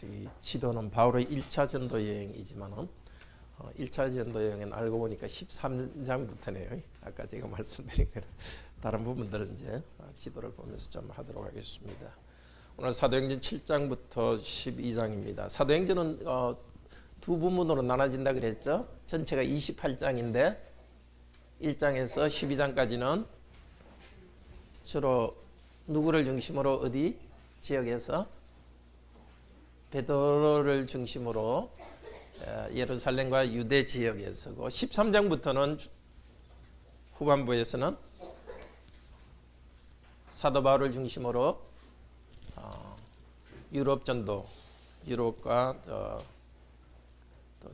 이 지도는 바울의 1차 전도 여행이지만은 1차 전도 여행은 알고 보니까 13장부터네요. 아까 제가 말씀드린 거 다른 부분들은 이제 지도를 보면서 좀 하도록 하겠습니다. 오늘 사도행전 7장부터 12장입니다. 사도행전은 두 부문으로 나눠진다 그랬죠. 전체가 28장인데 1장에서 12장까지는 주로 누구를 중심으로 어디 지역에서 베드로를 중심으로 예루살렘과 유대 지역에서고 13장부터는 후반부에서는 사도 바울을 중심으로 유럽 전도, 유럽과 또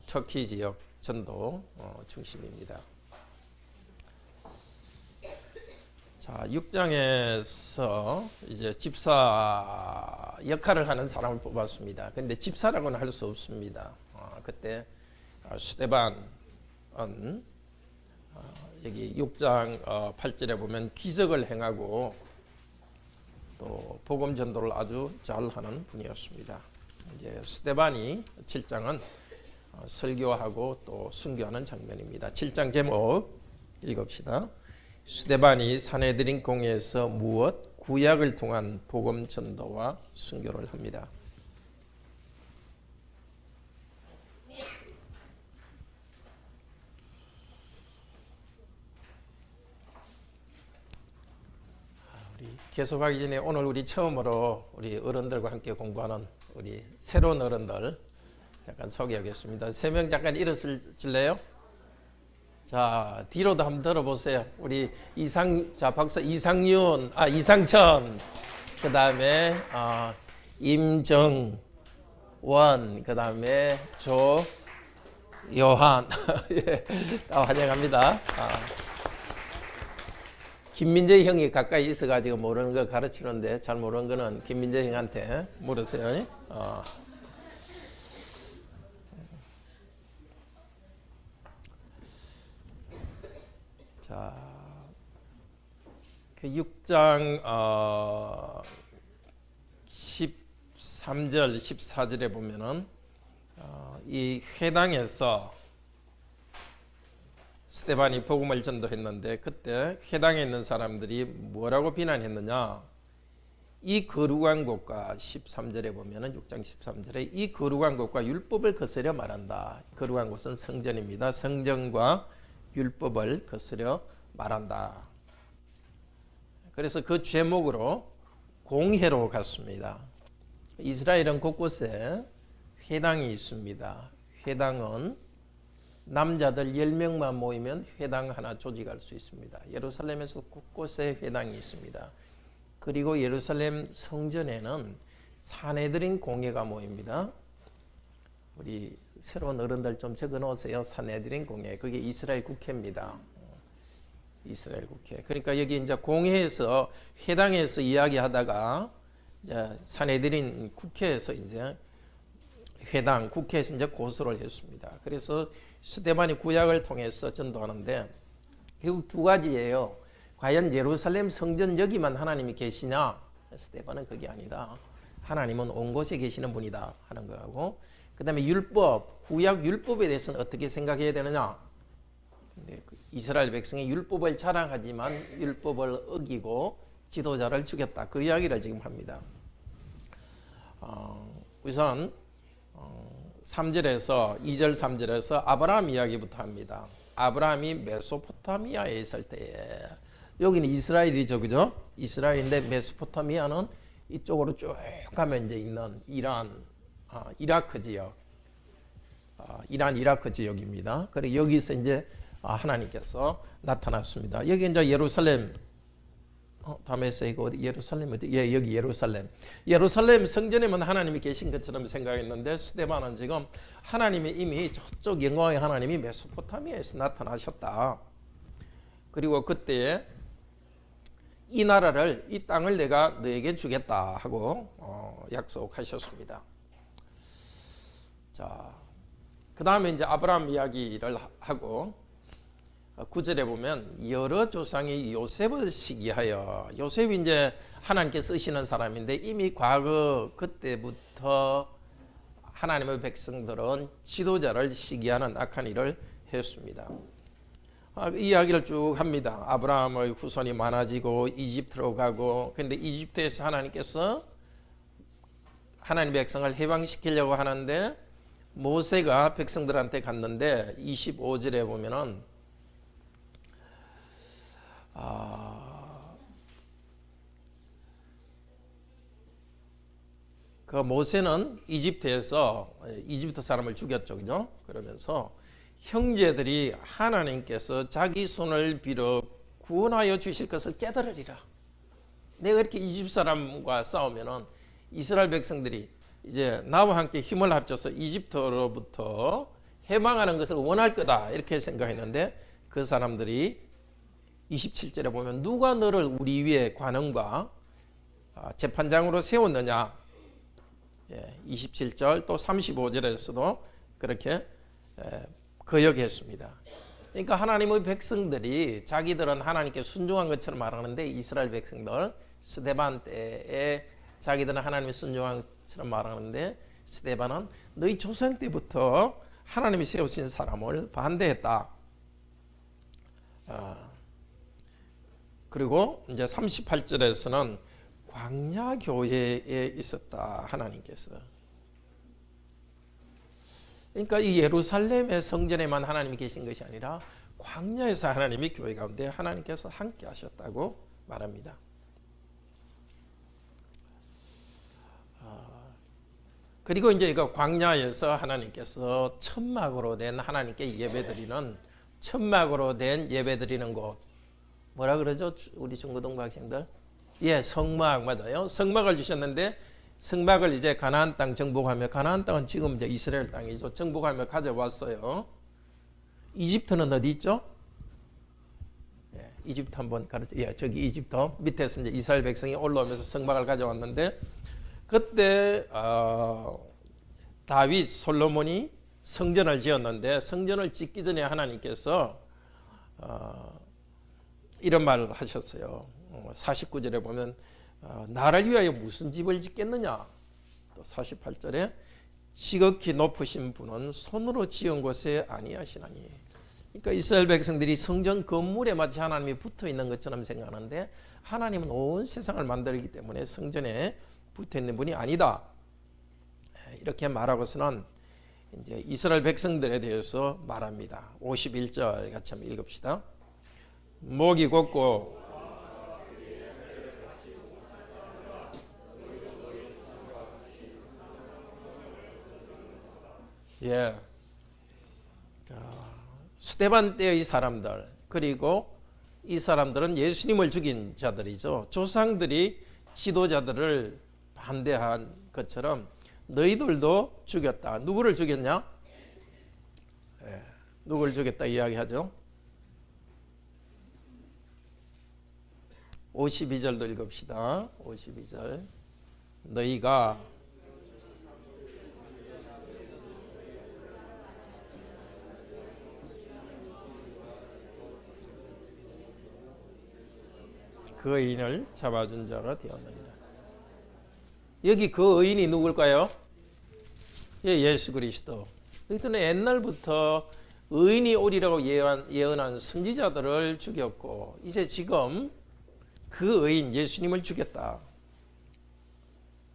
터키 지역 전도 중심입니다. 자, 6장에서 이제 집사 역할을 하는 사람을 뽑았습니다. 근데 집사라고는 할 수 없습니다. 그때 스데반은 여기 6장 8절에 보면 기적을 행하고 또 복음 전도를 아주 잘하는 분이었습니다. 이제 스데반이 7장은 설교하고 또 순교하는 장면입니다. 7장 제목 읽읍시다. 스데반이 산헤드린 공회에서 무엇? 구약을 통한 복음 전도와 순교를 합니다. 우리 계속하기 전에 오늘 우리 처음으로 우리 어른들과 함께 공부하는 우리 새로운 어른들 잠깐 소개하겠습니다. 3명 잠깐 일어설래요? 자, 뒤로도 한번 들어보세요. 우리 박사 이상천, 그 다음에 임정원, 그 다음에 조요한, 예, 환영합니다. 김민재 형이 가까이 있어가지고 모르는 거 가르치는데 잘 모르는 거는 김민재 형한테 물으세요. 자, 그 6장 13절, 14절에 보면은 이 회당에서 스데반이 복음을 전도했는데 그때 회당에 있는 사람들이 뭐라고 비난했느냐? 이 거룩한 곳과 13절에 보면은 6장 13절에 이 거룩한 곳과 율법을 거스려 말한다. 거룩한 곳은 성전입니다. 성전과 율법을 거스려 말한다. 그래서 그 제목으로 공회로 갔습니다. 이스라엘은 곳곳에 회당이 있습니다. 회당은 남자들 10명만 모이면 회당 하나 조직할 수 있습니다. 예루살렘에서 곳곳에 회당이 있습니다. 그리고 예루살렘 성전에는 산헤드린 공회가 모입니다. 우리 새로운 어른들 좀 적어 놓으세요. 산헤드린 공회. 그게 이스라엘 국회입니다. 이스라엘 국회. 그러니까 여기 이제 공회에서 회당에서 이야기하다가 이제 산헤드린 국회에서 이제 회당 국회에서 이제 고소를 했습니다. 그래서 스데반이 구약을 통해서 전도하는데 결국 두 가지예요. 과연 예루살렘 성전 여기만 하나님이 계시냐? 스데반은 그게 아니다. 하나님은 온 곳에 계시는 분이다 하는 거하고 그 다음에 율법, 구약 율법에 대해서는 어떻게 생각해야 되느냐? 이스라엘 백성이 율법을 자랑하지만 율법을 어기고 지도자를 죽였다. 그 이야기를 지금 합니다. 우선 3절에서 2절 3절에서 아브라함 이야기부터 합니다. 아브라함이 메소포타미아에 있을 때에 여기는 이스라엘이죠, 그죠? 이스라엘인데 메소포타미아는 이쪽으로 쭉 가면 이제 있는 이라크 지역, 이라크 지역입니다. 그리고 여기서 이제 하나님께서 나타났습니다. 여기 이제 예루살렘, 다메섹 이거 예루살렘 어디? 예, 여기 예루살렘. 예루살렘 성전에만 하나님이 계신 것처럼 생각했는데 스데반은 지금 하나님이 이미 저쪽 영광의 하나님이 메소포타미아에서 나타나셨다. 그리고 그때 이 나라를, 이 땅을 내가 너에게 주겠다 하고 약속하셨습니다. 자, 그 다음에 이제 아브라함 이야기를 하고 9절에 보면 여러 조상이 요셉을 시기하여, 요셉이 이제 하나님께 쓰시는 사람인데 이미 과거 그때부터 하나님의 백성들은 지도자를 시기하는 악한 일을 했습니다. 이야기를 쭉 합니다. 아브라함의 후손이 많아지고 이집트로 가고, 근데 이집트에서 하나님께서 하나님 백성을 해방시키려고 하는데 모세가 백성들한테 갔는데 25절에 보면은 그 모세는 이집트에서 이집트 사람을 죽였죠, 그죠? 그러면서 형제들이 하나님께서 자기 손을 빌어 구원하여 주실 것을 깨달으리라. 내가 이렇게 이집트 사람과 싸우면은 이스라엘 백성들이 이제 나와 함께 힘을 합쳐서 이집트로부터 해방하는 것을 원할 거다, 이렇게 생각했는데 그 사람들이 27절에 보면 누가 너를 우리 위에 관원과 재판장으로 세웠느냐. 27절 또 35절에서도 그렇게 거역했습니다. 그러니까 하나님의 백성들이 자기들은 하나님께 순종한 것처럼 말하는데 이스라엘 백성들 스데반 때에 자기들은 하나님의 순종한 것처럼 말하는데 스데반은 너희 조상 때부터 하나님이 세우신 사람을 반대했다. 그리고 이제 38절에서는 광야 교회에 있었다, 하나님께서. 그러니까 이 예루살렘의 성전에만 하나님이 계신 것이 아니라 광야에서 하나님이 교회 가운데 하나님께서 함께 하셨다고 말합니다. 그리고 이제 이거 광야에서 하나님께서 천막으로 된 하나님께 예배드리는, 천막으로 된 예배드리는 곳, 뭐라 그러죠? 우리 중고등부 학생들? 성막, 맞아요. 성막을 주셨는데 성막을 이제 가나안 땅 정복하며, 가나안 땅은 지금 이제 이스라엘 땅이죠. 정복하며 가져왔어요. 이집트는 어디 있죠? 이집트 한번 가르쳐. 저기 이집트 밑에서 이제 이스라엘 백성이 올라오면서 성막을 가져왔는데, 그때 다윗 솔로몬이 성전을 지었는데 성전을 짓기 전에 하나님께서 이런 말을 하셨어요. 49절에 보면 나를 위하여 무슨 집을 짓겠느냐. 또 48절에 지극히 높으신 분은 손으로 지은 곳에 아니하시나니. 그러니까 이스라엘 백성들이 성전 건물에 마치 하나님이 붙어 있는 것처럼 생각하는데 하나님은 온 세상을 만들기 때문에 성전에 붙어 있는 분이 아니다. 이렇게 말하고서는 이제 이스라엘 백성들에 대해서 말합니다. 51절 같이 한번 읽읍시다. 목이 곧고 스데반 때의 사람들, 그리고 이 사람들은 예수님을 죽인 자들이죠. 조상들이 지도자들을 반대한 것처럼 너희들도 죽였다. 누구를 죽였냐? 누구를 죽였다 이야기하죠. 52절도 읽읍시다. 52절. 너희가 그 의인을 잡아준 자가 되었느니라. 여기 그 의인이 누굴까요? 예수 그리스도. 너희들은 옛날부터 의인이 오리라고 예언한 선지자들을 죽였고 이제 지금 그 의인 예수님을 죽였다.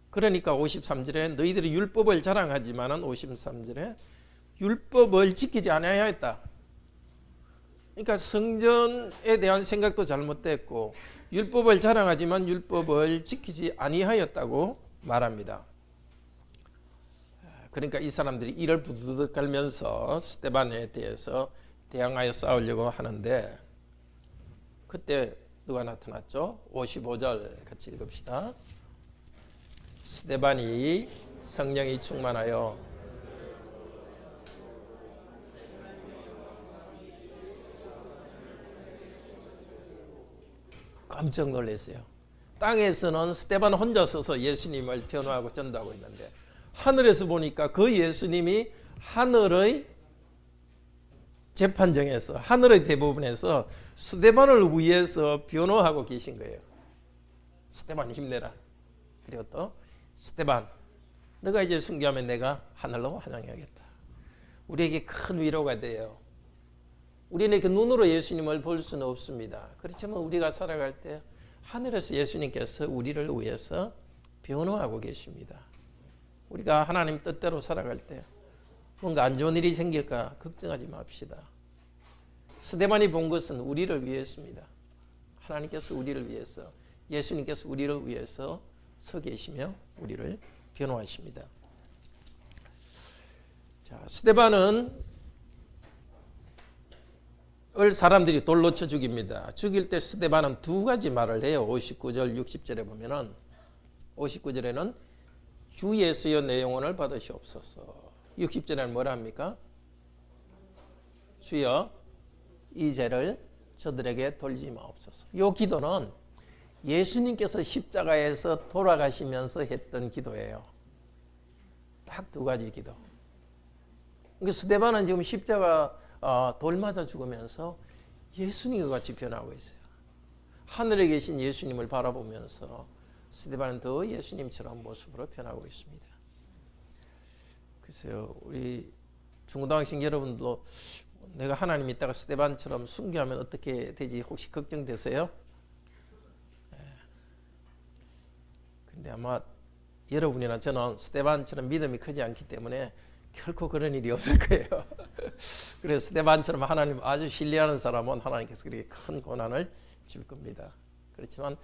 그러니까 53절에 너희들이 율법을 자랑하지만은 53절에 율법을 지키지 않아야 했다. 그러니까 성전에 대한 생각도 잘못됐고 율법을 자랑하지만 율법을 지키지 아니하였다고 말합니다. 그러니까 이 사람들이 이를 부두둑 깔면서 스데반에 대해서 대항하여 싸우려고 하는데 그때 누가 나타났죠? 55절 같이 읽읍시다. 스데반이 성령이 충만하여 깜짝 놀랐어요. 땅에서는 스데반 혼자 서서 예수님을 변호하고 전도하고 있는데 하늘에서 보니까 그 예수님이 하늘의 재판정에서 하늘의 대부분에서 스데반을 위해서 변호하고 계신 거예요. 스데반 힘내라. 그리고 또 스데반 너가 이제 순교하면 내가 하늘로 환영하겠다. 우리에게 큰 위로가 돼요. 우리는 그 눈으로 예수님을 볼 수는 없습니다. 그렇지만 우리가 살아갈 때 하늘에서 예수님께서 우리를 위해서 변호하고 계십니다. 우리가 하나님 뜻대로 살아갈 때 뭔가 안 좋은 일이 생길까 걱정하지 맙시다. 스데반이 본 것은 우리를 위해서입니다. 하나님께서 우리를 위해서, 예수님께서 우리를 위해서 서 계시며 우리를 변호하십니다. 자, 스데반은 사람들이 돌로 쳐 죽입니다. 죽일 때 스데반은 두 가지 말을 해요. 59절, 60절에 보면은 59절에는 주 예수여 내 영혼을 받으시옵소서. 60절에는 뭐라 합니까? 주여 이 죄를 저들에게 돌지 마옵소서. 이 기도는 예수님께서 십자가에서 돌아가시면서 했던 기도예요. 딱 두 가지 기도. 그러니까 스데반은 지금 십자가 돌 맞아 죽으면서 예수님과 같이 변하고 있어요. 하늘에 계신 예수님을 바라보면서 스데반은 더 예수님처럼 모습으로 변하고 있습니다. 글쎄요, 우리 중고등학생 여러분도 내가 하나님 있다가 스데반처럼 순교하면 어떻게 되지 혹시 걱정되세요? 근데 아마 여러분이나 저는 스데반처럼 믿음이 크지 않기 때문에 결코 그런 일이 없을 거예요. 그래서 스데반처럼 하나님 아주 신뢰하는 사람은 하나님께서 그렇게 큰 고난을 줄 겁니다. 그렇지만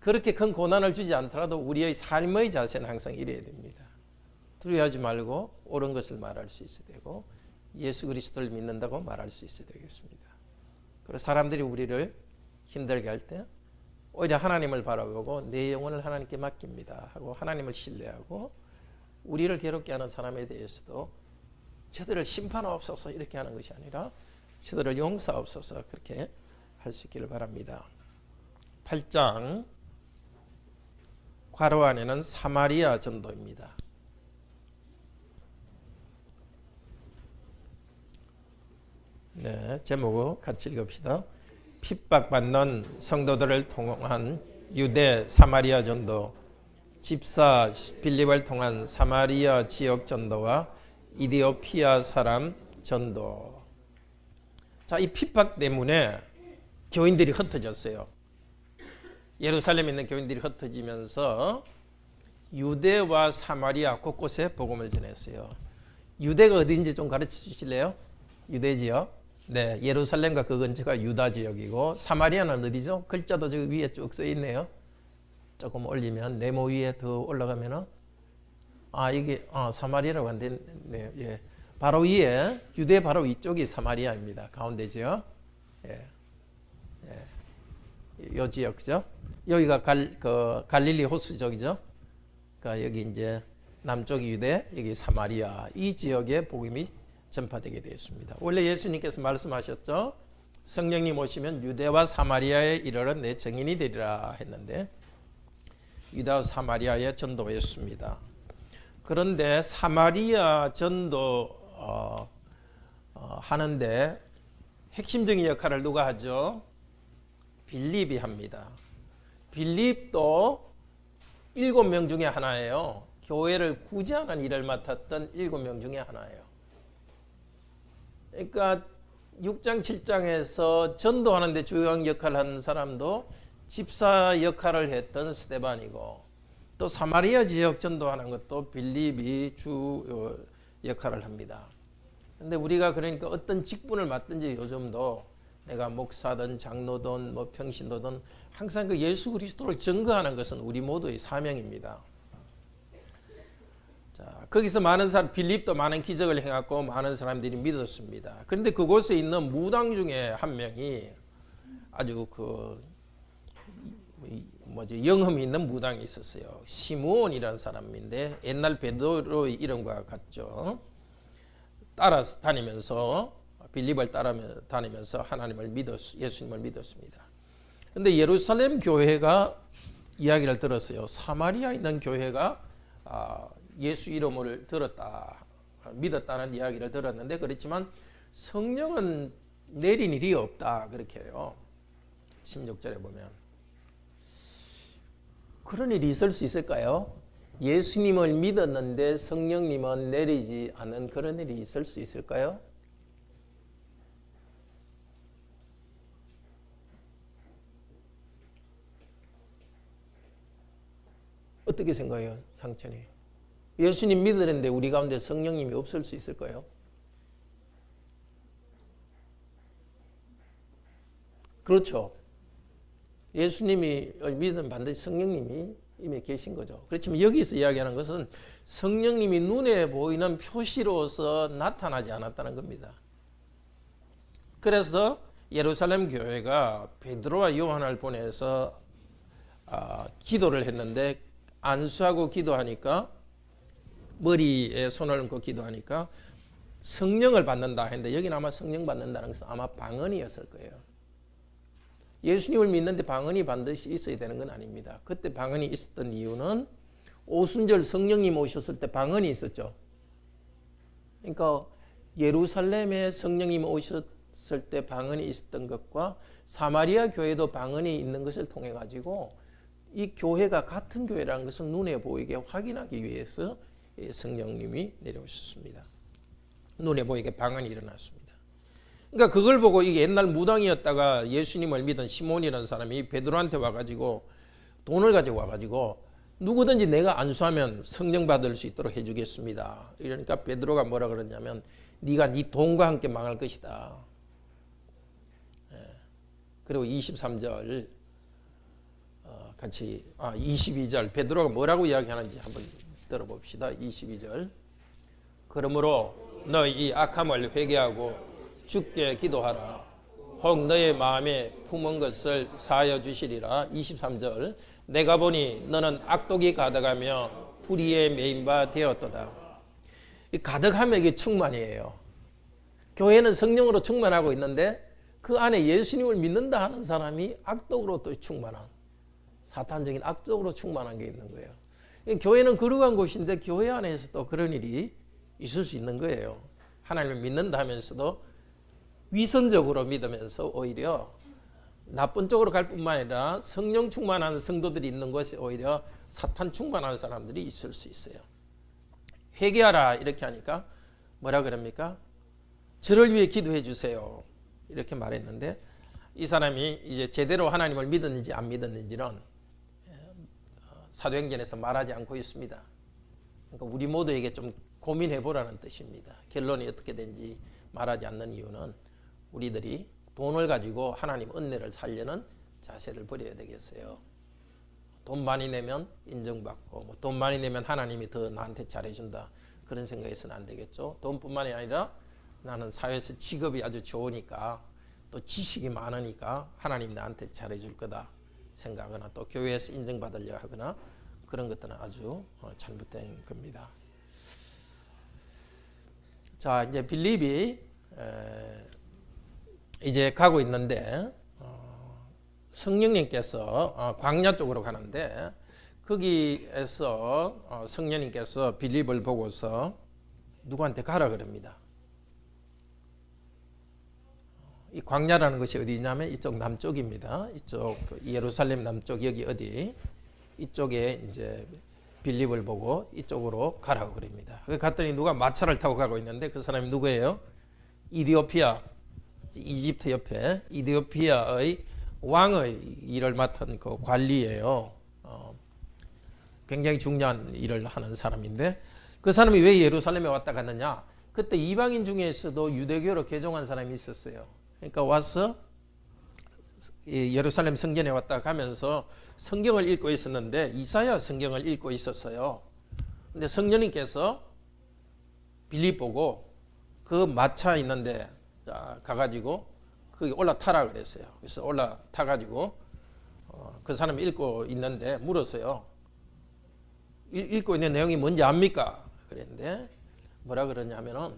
그렇게 큰 고난을 주지 않더라도 우리의 삶의 자세는 항상 이래야 됩니다. 두려워하지 말고 옳은 것을 말할 수 있어야 되고 예수 그리스도를 믿는다고 말할 수 있어야 되겠습니다. 그래서 사람들이 우리를 힘들게 할 때 오히려 하나님을 바라보고 내 영혼을 하나님께 맡깁니다 하고 하나님을 신뢰하고 우리를 괴롭게 하는 사람에 대해서도 저들을 심판하옵소서 이렇게 하는 것이 아니라 저들을 용서하옵소서 그렇게 할 수 있기를 바랍니다. 8장 괄호 안에는 사마리아 전도입니다. 네, 제목을 같이 읽읍시다. 핍박받는 성도들을 통한 유대 사마리아 전도, 집사 빌립을 통한 사마리아 지역 전도와 이디오피아 사람 전도. 자, 이 핍박 때문에 교인들이 흩어졌어요. 예루살렘에 있는 교인들이 흩어지면서 유대와 사마리아 곳곳에 복음을 전했어요. 유대가 어디인지 좀 가르쳐 주실래요? 유대 지역. 네, 예루살렘과 그 근처가 유다 지역이고 사마리아는 어디죠? 글자도 저 위에 쭉 써 있네요. 조금 올리면 네모 위에 더 올라가면은 이게 사마리아라고 하는데 네, 예. 바로 위에 유대 바로 위쪽이 사마리아입니다. 가운데 지역. 예. 예. 요 지역 그죠? 여기가 갈릴리 호수 지역이죠. 그러니까 여기 이제 남쪽 유대, 여기 사마리아 이 지역에 복음이 전파되게 되었습니다. 원래 예수님께서 말씀하셨죠. 성령님 오시면 유대와 사마리아에 이르러 내 증인이 되리라 했는데 유다와 사마리아에 전도했습니다. 그런데 사마리아 전도 하는데 핵심적인 역할을 누가 하죠? 빌립이 합니다. 빌립도 7명 중에 하나예요. 교회를 구제하는 일을 맡았던 7명 중에 하나예요. 그러니까 6장 7장에서 전도하는데 주요한 역할을 하는 사람도 집사 역할을 했던 스데반이고 또 사마리아 지역 전도하는 것도 빌립이 주 역할을 합니다. 근데 우리가 그러니까 어떤 직분을 맡든지 요즘도 내가 목사든 장로든 뭐 평신도든 항상 그 예수 그리스도를 증거하는 것은 우리 모두의 사명입니다. 자, 거기서 많은 사람, 빌립도 많은 기적을 행했고 많은 사람들이 믿었습니다. 그런데 그곳에 있는 무당 중에 한 명이 아주 영험이 있는 무당이 있었어요. 시므온이라는 사람인데 옛날 베드로의 이름과 같죠. 따라 다니면서 빌립을 따라 다니면서 예수님을 믿었습니다. 그런데 예루살렘 교회가 이야기를 들었어요. 사마리아에 있는 교회가 예수 이름을 믿었다는 이야기를 들었는데 그렇지만 성령은 내린 일이 없다 그렇게 해요. 16절에 보면 그런 일이 있을 수 있을까요? 예수님을 믿었는데 성령님은 내리지 않는 그런 일이 있을 수 있을까요? 어떻게 생각해요, 상천이? 예수님 믿으는데 우리 가운데 성령님이 없을 수 있을까요? 그렇죠. 예수님이 믿으면 반드시 성령님이 이미 계신 거죠. 그렇지만 여기서 이야기하는 것은 성령님이 눈에 보이는 표시로서 나타나지 않았다는 겁니다. 그래서 예루살렘 교회가 베드로와 요한을 보내서 기도를 했는데 안수하고 기도하니까 머리에 손을 얹고 기도하니까 성령을 받는다 했는데 여기는 아마 성령 받는다는 것은 아마 방언이었을 거예요. 예수님을 믿는데 방언이 반드시 있어야 되는 건 아닙니다. 그때 방언이 있었던 이유는 오순절 성령님 오셨을 때 방언이 있었죠. 그러니까 예루살렘에 성령님 오셨을 때 방언이 있었던 것과 사마리아 교회도 방언이 있는 것을 통해 가지고 이 교회가 같은 교회라는 것을 눈에 보이게 확인하기 위해서 성령님이 내려오셨습니다. 눈에 보이게 방언이 일어났습니다. 그러니까 그걸 보고 이게 옛날 무당이었다가 예수님을 믿은 시몬이라는 사람이 베드로한테 와가지고 돈을 가지고 와가지고 누구든지 내가 안수하면 성령 받을 수 있도록 해주겠습니다. 이러니까 베드로가 뭐라 그러냐면 네가 네 돈과 함께 망할 것이다. 그리고 23절 같이 22절 베드로가 뭐라고 이야기하는지 한번 들어봅시다. 22절 그러므로 너희 이 악함을 회개하고 주께 기도하라. 혹 너의 마음에 품은 것을 사하여 주시리라. 23절 내가 보니 너는 악독이 가득하며 불의에 매인 바 되었도다. 이 가득함에 이게 충만이에요. 교회는 성령으로 충만하고 있는데 그 안에 예수님을 믿는다 하는 사람이 악독으로 또 충만한 사탄적인 악독으로 충만한 게 있는 거예요. 교회는 거룩한 곳인데 교회 안에서 또 그런 일이 있을 수 있는 거예요. 하나님을 믿는다 하면서도 위선적으로 믿으면서 오히려 나쁜 쪽으로 갈 뿐만 아니라 성령 충만한 성도들이 있는 곳이 오히려 사탄 충만한 사람들이 있을 수 있어요. 회개하라 이렇게 하니까 뭐라 그럽니까? 저를 위해 기도해 주세요. 이렇게 말했는데 이 사람이 이제 제대로 하나님을 믿었는지 안 믿었는지는 사도행전에서 말하지 않고 있습니다. 그러니까 우리 모두에게 좀 고민해 보라는 뜻입니다. 결론이 어떻게 된지 말하지 않는 이유는 우리들이 돈을 가지고 하나님 은혜를 살려는 자세를 버려야 되겠어요. 돈 많이 내면 인정받고 돈 많이 내면 하나님이 더 나한테 잘해준다. 그런 생각해서는 안 되겠죠. 돈뿐만이 아니라 나는 사회에서 직업이 아주 좋으니까 또 지식이 많으니까 하나님 나한테 잘해줄 거다 생각하거나 또 교회에서 인정받으려 하거나 그런 것들은 아주 잘못된 겁니다. 자, 이제 빌립이 이제 가고 있는데 성령님께서 광야 쪽으로 가는데 거기에서 성령님께서 빌립을 보고서 누구한테 가라 그럽니다. 이 광야라는 것이 어디냐면 이쪽 남쪽입니다. 이쪽 예루살렘 남쪽 여기 어디 이쪽에 이제 빌립을 보고 이쪽으로 가라고 그럽니다. 갔더니 누가 마차를 타고 가고 있는데 그 사람이 누구예요? 이디오피아 이집트 옆에 이디오피아의 왕의 일을 맡은 그 관리예요. 굉장히 중요한 일을 하는 사람인데 그 사람이 왜 예루살렘에 왔다 갔느냐? 그때 이방인 중에서도 유대교로 개종한 사람이 있었어요. 그러니까 와서 예루살렘 성전에 왔다 가면서 성경을 읽고 있었는데 이사야 성경을 읽고 있었어요. 근데 성령님께서 빌립 보고 그 마차 있는데 가가지고 거기 올라타라 그랬어요. 그래서 올라타가지고 그 사람이 읽고 있는데 물었어요. 읽고 있는 내용이 뭔지 압니까? 그랬는데 뭐라 그러냐면은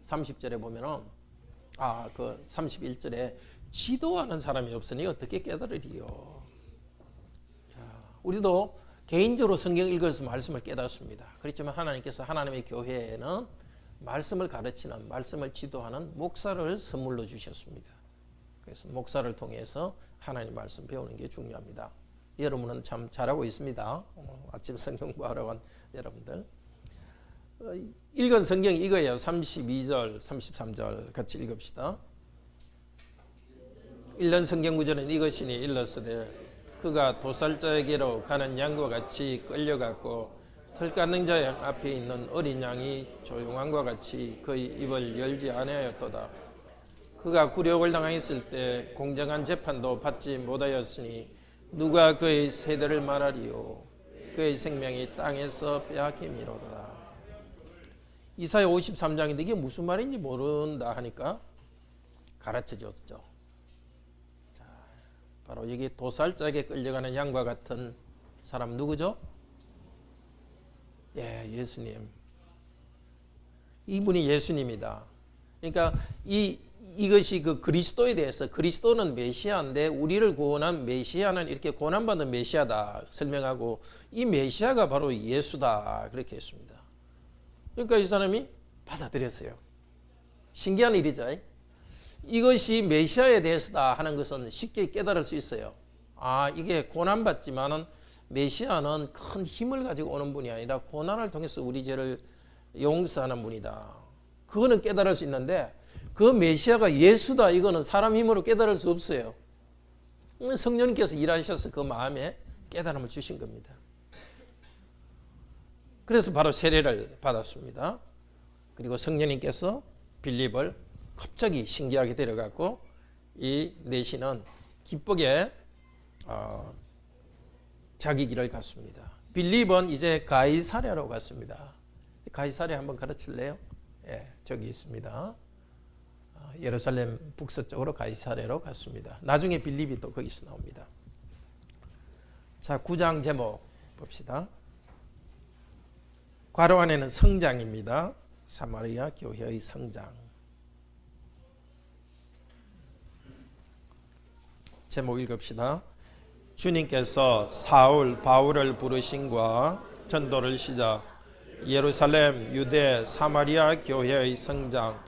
30절에 보면은 그 31절에 지도하는 사람이 없으니 어떻게 깨달으리요. 자, 우리도 개인적으로 성경 읽어서 말씀을 깨닫습니다. 그렇지만 하나님께서 하나님의 교회에는 말씀을 가르치는 말씀을 지도하는 목사를 선물로 주셨습니다. 그래서 목사를 통해서 하나님 말씀 배우는 게 중요합니다. 여러분은 참 잘하고 있습니다. 아침 성경 공부하러 간 여러분들. 읽은 성경이 이거예요. 32절, 33절 같이 읽읍시다. 읽는 성경 구절은 이것이니 일렀으되 그가 도살자에게로 가는 양과 같이 끌려갔고 털깎는 자의 앞에 있는 어린 양이 조용함과 같이 그의 입을 열지 아니하였도다. 그가 굴욕을 당했을 때 공정한 재판도 받지 못하였으니 누가 그의 세대를 말하리요. 그의 생명이 땅에서 빼앗김이로다. 이사야 53장인데 이게 무슨 말인지 모른다 하니까 가르쳐 줬죠. 자, 바로 여기 도살자에게 끌려가는 양과 같은 사람 누구죠? 예, 예수님. 이분이 예수님이다. 그러니까 이것이 그 그리스도에 대해서 그리스도는 메시아인데 우리를 구원한 메시아는 이렇게 고난받는 메시아다 설명하고 이 메시아가 바로 예수다 그렇게 했습니다. 그러니까 이 사람이 받아들였어요. 신기한 일이죠. 이것이 메시아에 대해서다 하는 것은 쉽게 깨달을 수 있어요. 아, 이게 고난받지만은 메시아는 큰 힘을 가지고 오는 분이 아니라 고난을 통해서 우리 죄를 용서하는 분이다. 그거는 깨달을 수 있는데 그 메시아가 예수다 이거는 사람 힘으로 깨달을 수 없어요. 성령님께서 일하셔서 그 마음에 깨달음을 주신 겁니다. 그래서 바로 세례를 받았습니다. 그리고 성령님께서 빌립을 갑자기 신기하게 데려갔고 이 내시는 기쁘게 자기 길을 갔습니다. 빌립은 이제 가이사랴로 갔습니다. 가이사랴 한번 가르칠래요? 예, 저기 있습니다. 예루살렘 북서쪽으로 가이사랴로 갔습니다. 나중에 빌립이 또 거기서 나옵니다. 자, 9장 제목 봅시다. 괄호 안에는 성장입니다. 사마리아 교회의 성장. 제목 읽읍시다. 주님께서 사울, 바울을 부르심과 전도를 시작. 예루살렘, 유대, 사마리아 교회의 성장.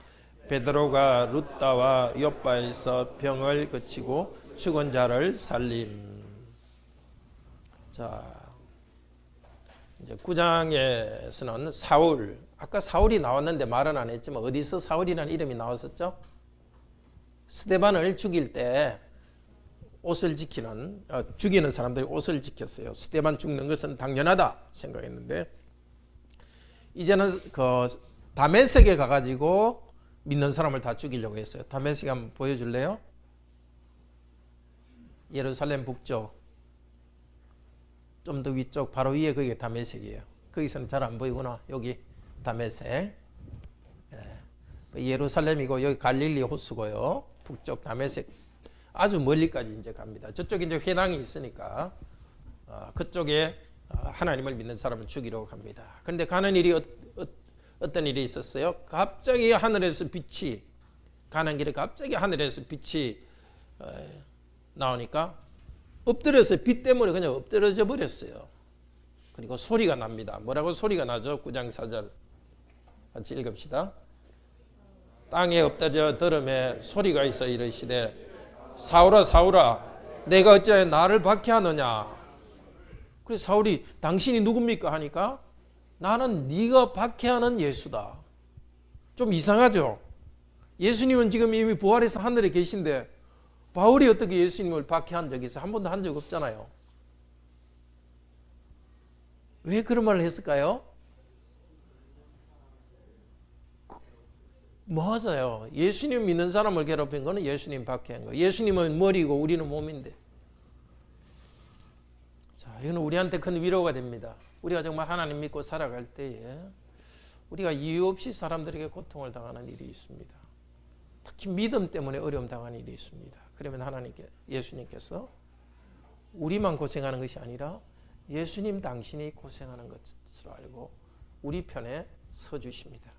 베드로가 룻다와 욥바에서 병을 고치고 죽은 자를 살림. 자, 이제 9장에서는 사울, 아까 사울이 나왔는데 말은 안 했지만 어디서 사울이라는 이름이 나왔었죠? 스데반을 죽일 때 옷을 지키는, 죽이는 사람들이 옷을 지켰어요. 스데반 죽는 것은 당연하다 생각했는데 이제는 그 다메섹에 가가지고 믿는 사람을 다 죽이려고 했어요. 다메섹 한번 보여줄래요? 예루살렘 북쪽 좀 더 위쪽 바로 위에 그게 다메섹이에요. 거기서는 잘 안 보이구나. 여기 다메섹. 예루살렘이고 여기 갈릴리 호수고요. 북쪽 다메섹 아주 멀리까지 이제 갑니다. 저쪽에 이제 회당이 있으니까 그쪽에 하나님을 믿는 사람을 죽이러 갑니다. 그런데 가는 일이 어떤 일이 있었어요? 갑자기 하늘에서 빛이 가는 길에 갑자기 하늘에서 빛이 나오니까 엎드려서 빛 때문에 그냥 엎드려져 버렸어요. 그리고 소리가 납니다. 뭐라고 소리가 나죠? 9장 4절 같이 읽읍시다. 땅에 엎드려 들음에 소리가 있어 이르시되 사울아 사울아 내가 어찌하여 나를 박해하느냐. 그래서 사울이 당신이 누굽니까 하니까 나는 네가 박해하는 예수다. 좀 이상하죠? 예수님은 지금 이미 부활해서 하늘에 계신데 바울이 어떻게 예수님을 박해한 적이 있어요? 한 번도 한 적 없잖아요. 왜 그런 말을 했을까요? 맞아요. 예수님 믿는 사람을 괴롭힌 거는 예수님 박해한 거예요. 예수님은 머리고 우리는 몸인데. 자, 이거는 우리한테 큰 위로가 됩니다. 우리가 정말 하나님 믿고 살아갈 때에 우리가 이유 없이 사람들에게 고통을 당하는 일이 있습니다. 특히 믿음 때문에 어려움 당하는 일이 있습니다. 그러면 예수님께서 우리만 고생하는 것이 아니라 예수님 당신이 고생하는 것으로 알고 우리 편에 서주십니다.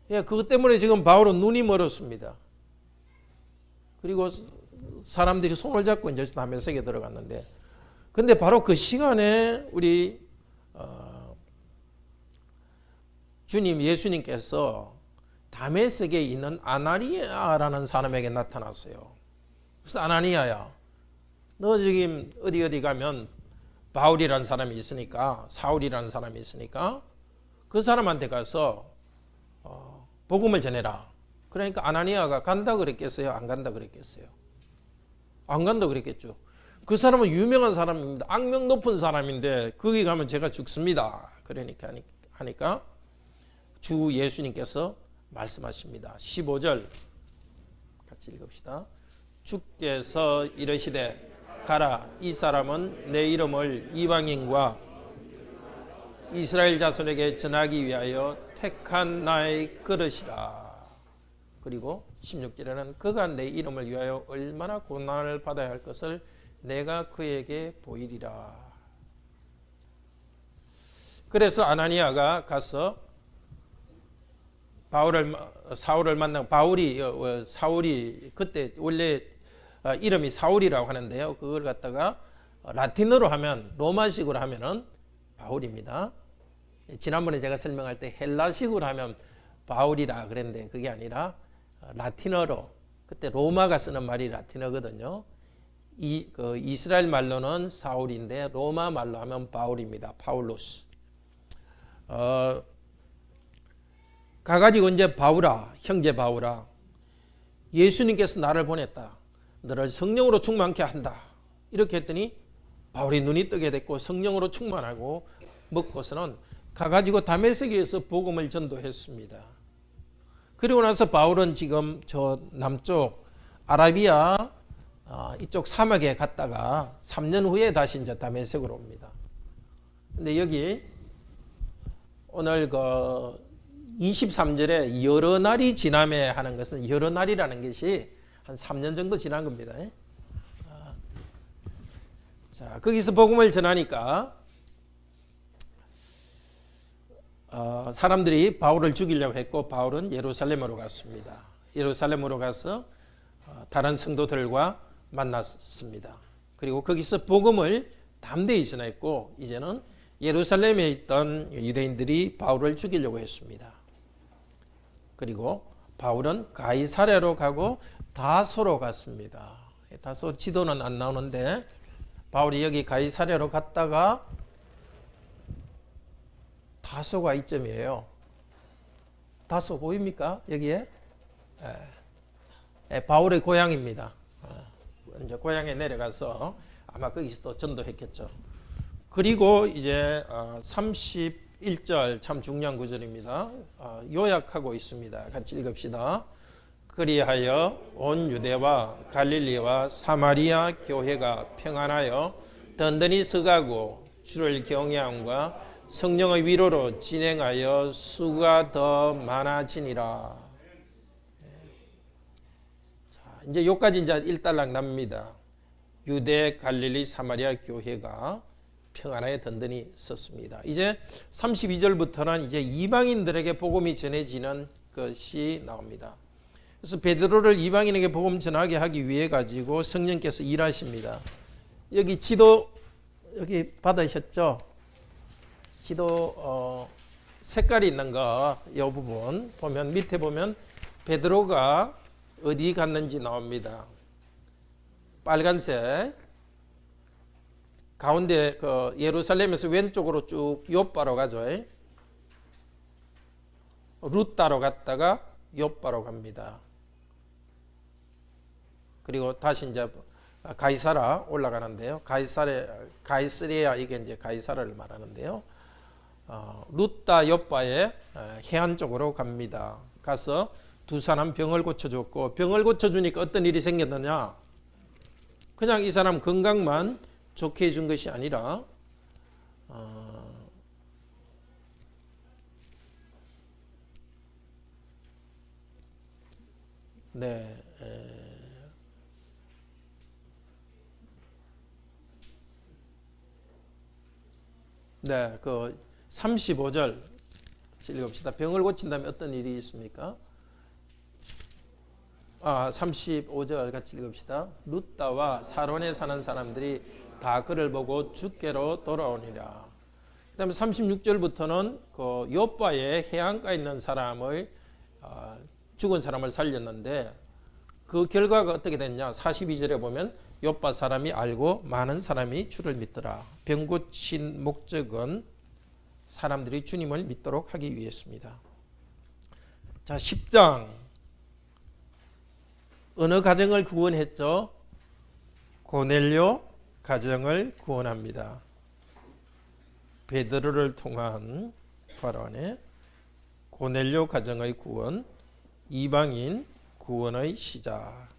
예, 그것 때문에 지금 바울은 눈이 멀었습니다. 그리고 사람들이 손을 잡고 이제 다메섹에 들어갔는데, 근데 바로 그 시간에 우리 주님 예수님께서 다메섹에 있는 아나니아라는 사람에게 나타났어요. 그래서 아나니아야, 너 지금 어디 가면 바울이라는 사람이 있으니까, 사울이라는 사람이 있으니까 그 사람한테 가서 복음을 전해라. 그러니까 아나니아가 간다 그랬겠어요? 안 간다 그랬겠어요? 안 간다 그랬겠죠. 그 사람은 유명한 사람입니다. 악명 높은 사람인데 거기 가면 제가 죽습니다. 그러니까 하니까 주 예수님께서 말씀하십니다. 15절 같이 읽읍시다. 주께서 이르시되 가라, 이 사람은 내 이름을 이방인과 이스라엘 자손에게 전하기 위하여 택한 나의 그릇이라. 그리고 16절에는 그가 내 이름을 위하여 얼마나 고난을 받아야 할 것을 내가 그에게 보이리라. 그래서 아나니아가 가서 사울을 만나고, 사울이 그때 원래 이름이 사울이라고 하는데요. 그걸 갖다가 라틴어로 하면, 로마식으로 하면은 바울입니다. 지난번에 제가 설명할 때 헬라식으로 하면 바울이라 그랬는데 그게 아니라 라틴어로, 그때 로마가 쓰는 말이 라틴어거든요. 이스라엘 말로는 사울인데 로마 말로 하면 바울입니다. 파울로스. 가가지고 이제 바울아, 형제 바울아, 예수님께서 나를 보냈다. 너를 성령으로 충만케 한다. 이렇게 했더니 바울이 눈이 뜨게 됐고 성령으로 충만하고 먹고서는 가가지고 다메섹에서 복음을 전도했습니다. 그리고 나서 바울은 지금 저 남쪽 아라비아 이쪽 사막에 갔다가 3년 후에 다시 이제 다메섹으로 옵니다. 근데 여기 오늘 그 23절에 여러 날이 지남에 하는 것은, 여러 날이라는 것이 한 3년 정도 지난 겁니다. 자, 거기서 복음을 전하니까 사람들이 바울을 죽이려고 했고 바울은 예루살렘으로 갔습니다. 예루살렘으로 가서 다른 성도들과 만났습니다. 그리고 거기서 복음을 담대히 전했고 이제는 예루살렘에 있던 유대인들이 바울을 죽이려고 했습니다. 그리고 바울은 가이사랴로 가고 다소로 갔습니다. 다소 지도는 안 나오는데 바울이 여기 가이사랴로 갔다가 다소가 이점이에요. 다소 보입니까? 여기에? 바울의 고향입니다. 이제 고향에 내려가서 아마 거기서 또 전도했겠죠. 그리고 이제 31절 참 중요한 구절입니다. 요약하고 있습니다. 같이 읽읍시다. 그리하여 온 유대와 갈릴리와 사마리아 교회가 평안하여 든든히 서가고 주를 경외함과 성령의 위로로 진행하여 수가 더 많아지니라. 자, 이제 여기까지 이제 일단락 납니다. 유대, 갈릴리, 사마리아 교회가 평안하여 든든히 섰습니다. 이제 32절부터는 이제 이방인들에게 복음이 전해지는 것이 나옵니다. 그래서 베드로를 이방인에게 복음 전하게 하기 위해 가지고 성령께서 일하십니다. 여기 지도 여기 받으셨죠? 지도 색깔이 있는 거 이 부분 보면 밑에 보면 베드로가 어디 갔는지 나옵니다. 빨간색 가운데 그 예루살렘에서 왼쪽으로 쭉 요바로 가죠. 루따로 갔다가 요바로 갑니다. 그리고 다시 이제 가이사라 올라가는데요. 가이사랴 이게 이제 가이사라를 말하는데요. 루따 요바의 해안 쪽으로 갑니다. 가서 두 사람 병을 고쳐줬고, 병을 고쳐주니까 어떤 일이 생겼느냐? 그냥 이 사람 건강만 좋게 해준 것이 아니라 그 35절 읽읍시다. 병을 고친 다음에 어떤 일이 있습니까? 35절 같이 읽읍시다. 루따와 사론에 사는 사람들이 다 그를 보고 주께로 돌아오니라. 그 다음에 36절부터는 그 요바의 해안가에 있는 사람을 죽은 사람을 살렸는데 그 결과가 어떻게 됐냐? 42절에 보면 욥바 사람이 알고 많은 사람이 주를 믿더라. 병 고친 목적은 사람들이 주님을 믿도록 하기 위해서입니다. 자, 10장 어느 가정을 구원했죠? 고넬료 가정을 구원합니다. 베드로를 통한 바로안에 고넬료 가정의 구원, 이방인 구원의 시작.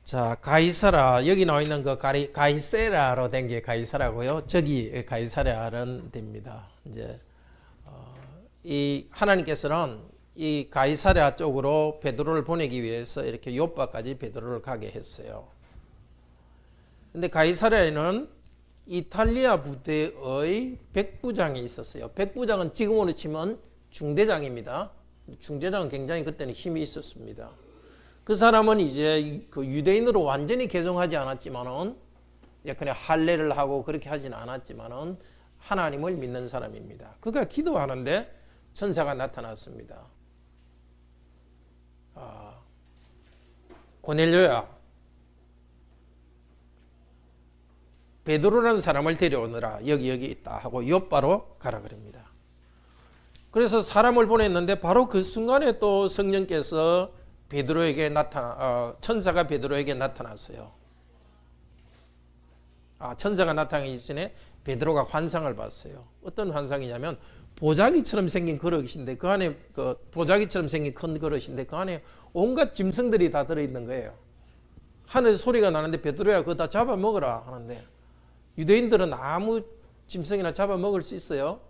자, 가이사라, 여기 나와 있는 그 가이세라로 된 게 가이사라고요. 저기 가이사라는 됩니다. 이제 이 하나님께서는 이 가이사랴 쪽으로 베드로를 보내기 위해서 이렇게 욥바까지 베드로를 가게 했어요. 근데 가이사랴에는 이탈리아 부대의 백부장이 있었어요. 백부장은 지금으로 치면 중대장입니다. 중대장은 굉장히 그때는 힘이 있었습니다. 그 사람은 이제 그 유대인으로 완전히 개종하지 않았지만은 그냥 할례를 하고 그렇게 하지는 않았지만은 하나님을 믿는 사람입니다. 그가 기도하는데 천사가 나타났습니다. 고넬료야, 베드로라는 사람을 데려오느라 여기 있다 하고 욥바로 가라 그럽니다. 그래서 사람을 보냈는데 바로 그 순간에 또 성령께서 베드로에게 천사가 베드로에게 나타났어요. 천사가 나타나기 전에 베드로가 환상을 봤어요. 어떤 환상이냐면 보자기처럼 생긴 그릇인데 그 안에 보자기처럼 생긴 큰 그릇인데 그 안에 온갖 짐승들이 다 들어있는 거예요. 하늘 소리가 나는데 베드로야 그거 다 잡아먹어라 하는데 유대인들은 아무 짐승이나 잡아먹을 수 있어요.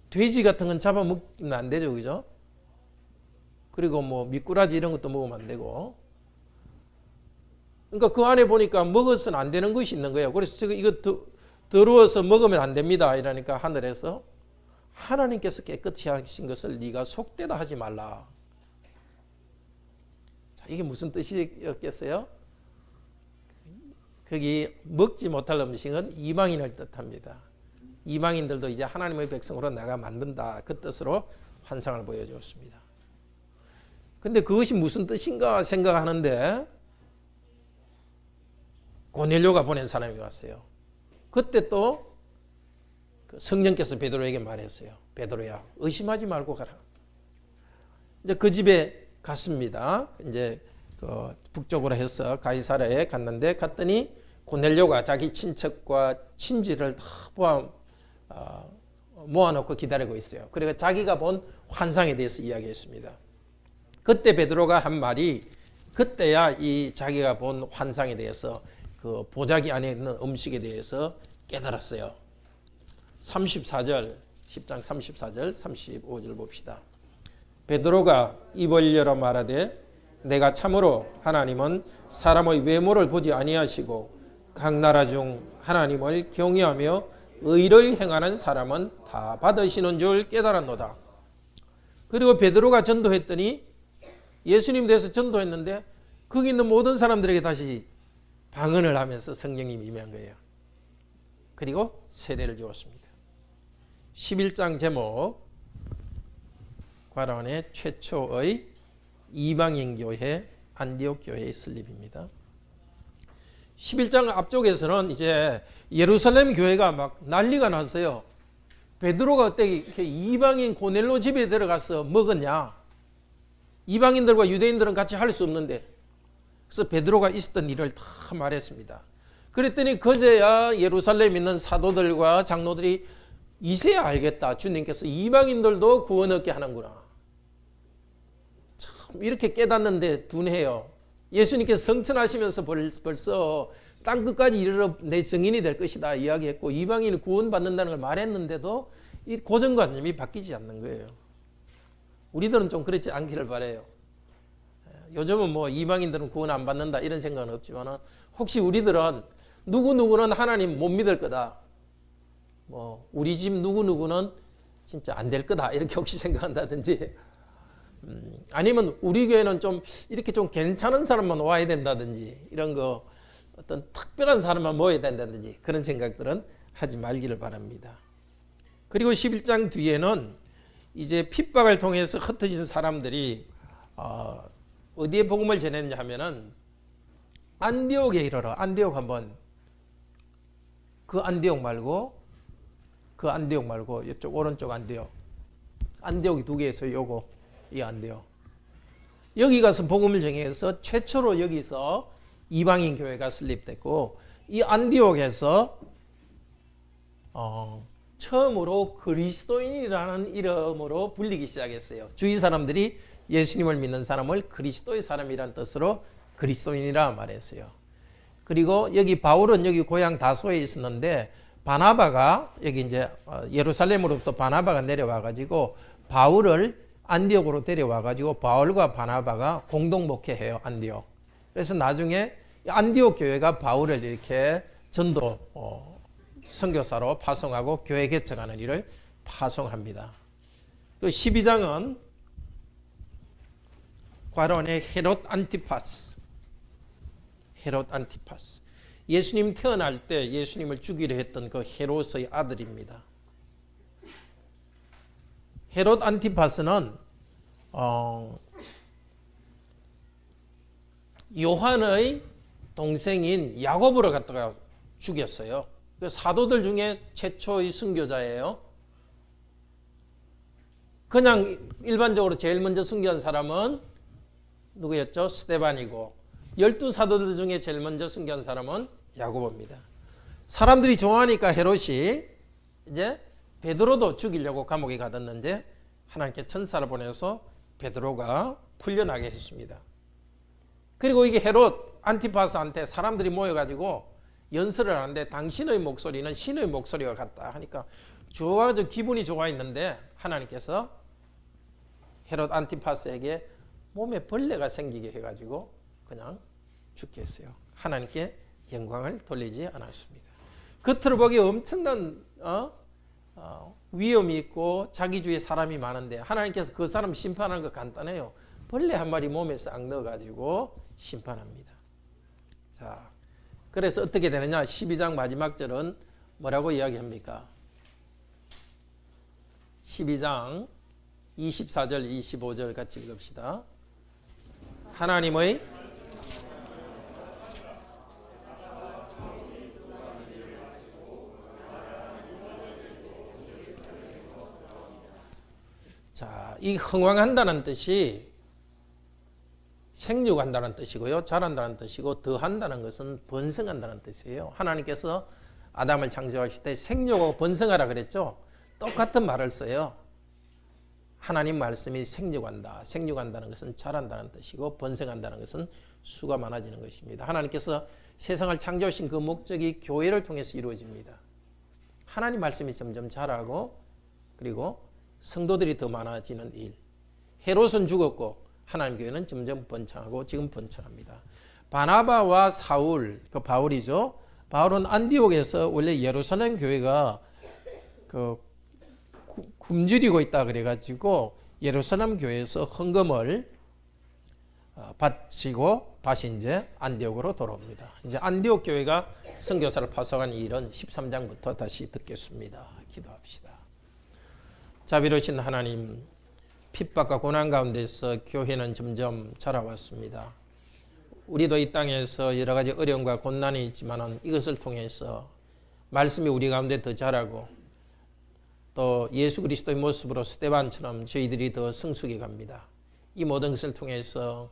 돼지 같은 건 잡아먹으면 안 되죠, 그죠? 그리고 뭐 미꾸라지 이런 것도 먹으면 안 되고. 그러니까 그 안에 보니까 먹어서는 안 되는 것이 있는 거예요. 그래서 이거 더러워서 먹으면 안 됩니다. 이러니까 하늘에서 하나님께서 깨끗이 하신 것을 네가 속되다 하지 말라. 자, 이게 무슨 뜻이었겠어요? 거기 먹지 못할 음식은 이방인을 뜻합니다. 이방인들도 이제 하나님의 백성으로 나가 만든다. 그 뜻으로 환상을 보여주었습니다. 근데 그것이 무슨 뜻인가 생각하는데 고넬료가 보낸 사람이 왔어요. 그때 또 성령께서 베드로에게 말했어요. 베드로야, 의심하지 말고 가라. 이제 그 집에 갔습니다. 이제 그 북쪽으로 해서 가이사랴에 갔더니 고넬료가 자기 친척과 친지를 다 모아놓고 기다리고 있어요. 그리고 자기가 본 환상에 대해서 이야기했습니다. 그때 베드로가 한 말이 그때야 이 자기가 본 환상에 대해서 그 보자기 안에 있는 음식에 대해서 깨달았어요. 34절, 10장 34절, 35절 봅시다. 베드로가 입을 열어 말하되 내가 참으로 하나님은 사람의 외모를 보지 아니하시고 각 나라 중 하나님을 경외하며 의를 행하는 사람은 다 받으시는 줄 깨달았노다. 그리고 베드로가 전도했더니 예수님 대해서 전도했는데 거기 있는 모든 사람들에게 다시 방언을 하면서 성령님이 임한 거예요. 그리고 세례를 주었습니다. 11장 제목 과란의 최초의 이방인 교회 안디옥 교회의 설립입니다. 11장 앞쪽에서는 이제 예루살렘 교회가 막 난리가 났어요. 베드로가 어때 이렇게 이방인 고넬료 집에 들어가서 먹었냐? 이방인들과 유대인들은 같이 할 수 없는데. 그래서 베드로가 있었던 일을 다 말했습니다. 그랬더니 그제야 예루살렘에 있는 사도들과 장로들이 이제야 알겠다. 주님께서 이방인들도 구원 얻게 하는구나. 참 이렇게 깨닫는데 둔해요. 예수님께서 성천하시면서 벌써 땅끝까지 이르러 내 증인이 될 것이다 이야기했고 이방인이 구원받는다는 걸 말했는데도 이 고정관념이 바뀌지 않는 거예요. 우리들은 좀 그렇지 않기를 바라요. 요즘은 뭐 이방인들은 구원 안 받는다 이런 생각은 없지만 혹시 우리들은 누구누구는 하나님 못 믿을 거다. 뭐 우리 집 누구누구는 진짜 안 될 거다 이렇게 혹시 생각한다든지 아니면 우리 교회는 좀 이렇게 좀 괜찮은 사람만 와야 된다든지 이런 거 어떤 특별한 사람만 모여야 된다든지 그런 생각들은 하지 말기를 바랍니다. 그리고 11장 뒤에는 이제 핍박을 통해서 흩어진 사람들이 어디에 복음을 전했냐 하면은 안디옥에 이르러, 안디옥 한번, 그 안디옥 말고 이쪽 오른쪽 안디옥, 안디옥이 두 개에서 요거 이 안디옥, 여기 가서 복음을 전해서 최초로 여기서 이방인 교회가 설립됐고, 이 안디옥에서 처음으로 그리스도인이라는 이름으로 불리기 시작했어요. 주위 사람들이 예수님을 믿는 사람을 그리스도의 사람이라는 뜻으로 그리스도인이라 말했어요. 그리고 여기 바울은 여기 고향 다소에 있었는데, 바나바가 여기 이제 예루살렘으로부터 바나바가 내려와 가지고 바울을 안디옥으로 데려와 가지고 바울과 바나바가 공동 목회해요. 안디옥. 그래서 나중에 안디옥 교회가 바울을 이렇게 전도 선교사로 파송하고 교회 개척하는 일을 파송합니다. 그 12장은 과론의 헤롯 안티파스. 예수님 태어날 때 예수님을 죽이려 했던 그 헤롯의 아들입니다. 헤롯 안티파스는 요한의 동생인 야고보를 갖다가 죽였어요. 그 사도들 중에 최초의 순교자예요. 그냥 일반적으로 제일 먼저 순교한 사람은 누구였죠? 스데반이고, 12사도들 중에 제일 먼저 순교한 사람은 야고보입니다. 사람들이 좋아하니까 헤롯이 이제 베드로도 죽이려고 감옥에 가뒀는데 하나님께 천사를 보내서 베드로가 풀려나게 했습니다. 그리고 이게 헤롯 안티파스한테 사람들이 모여가지고 연설을 하는데, 당신의 목소리는 신의 목소리와 같다 하니까 좋아서 기분이 좋아 있는데, 하나님께서 헤롯 안티파스에게 몸에 벌레가 생기게 해가지고 그냥 죽게 했어요. 하나님께 영광을 돌리지 않았습니다. 겉으로 보기 엄청난 위험이 있고 자기 주위에 사람이 많은데, 하나님께서 그 사람 심판하는 거 간단해요. 벌레 한 마리 몸에 싹 넣어가지고 심판합니다. 자, 그래서 어떻게 되느냐? 12장 마지막 절은 뭐라고 이야기합니까? 12장 24절, 25절 같이 읽읍시다. 하나님의 자, 이 흥왕한다는 뜻이 생육한다는 뜻이고요, 자란다는 뜻이고, 더한다는 것은 번성한다는 뜻이에요. 하나님께서 아담을 창조하실 때 생육하고 번성하라 그랬죠. 똑같은 말을 써요. 하나님 말씀이 생육한다는 것은 자란다는 뜻이고, 번성한다는 것은 수가 많아지는 것입니다. 하나님께서 세상을 창조하신 그 목적이 교회를 통해서 이루어집니다. 하나님 말씀이 점점 자라고, 그리고 성도들이 더 많아지는 일. 헤롯은 죽었고 하나님 교회는 점점 번창하고 지금 번창합니다. 바나바와 사울, 그 바울이죠. 바울은 안디옥에서 원래 예루살렘 교회가 굶주리고 있다 그래가지고 예루살렘 교회에서 헌금을 바치고 다시 이제 안디옥으로 돌아옵니다. 이제 안디옥 교회가 선교사를 파송한 일은 13장부터 다시 듣겠습니다. 기도합시다. 자비로우신 하나님, 핍박과 고난 가운데서 교회는 점점 자라왔습니다. 우리도 이 땅에서 여러 가지 어려움과 곤난이 있지만 이것을 통해서 말씀이 우리 가운데 더 자라고, 또 예수 그리스도의 모습으로 스데반처럼 저희들이 더 성숙해 갑니다. 이 모든 것을 통해서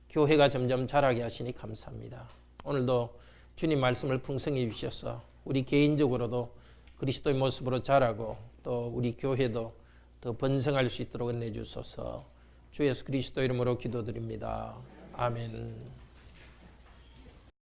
교회가 점점 자라게 하시니 감사합니다. 오늘도 주님 말씀을 풍성히 주셔서 우리 개인적으로도 그리스도의 모습으로 자라고, 또 우리 교회도 더 번성할 수 있도록 은혜 주소서. 주 예수 그리스도 이름으로 기도드립니다. 아멘.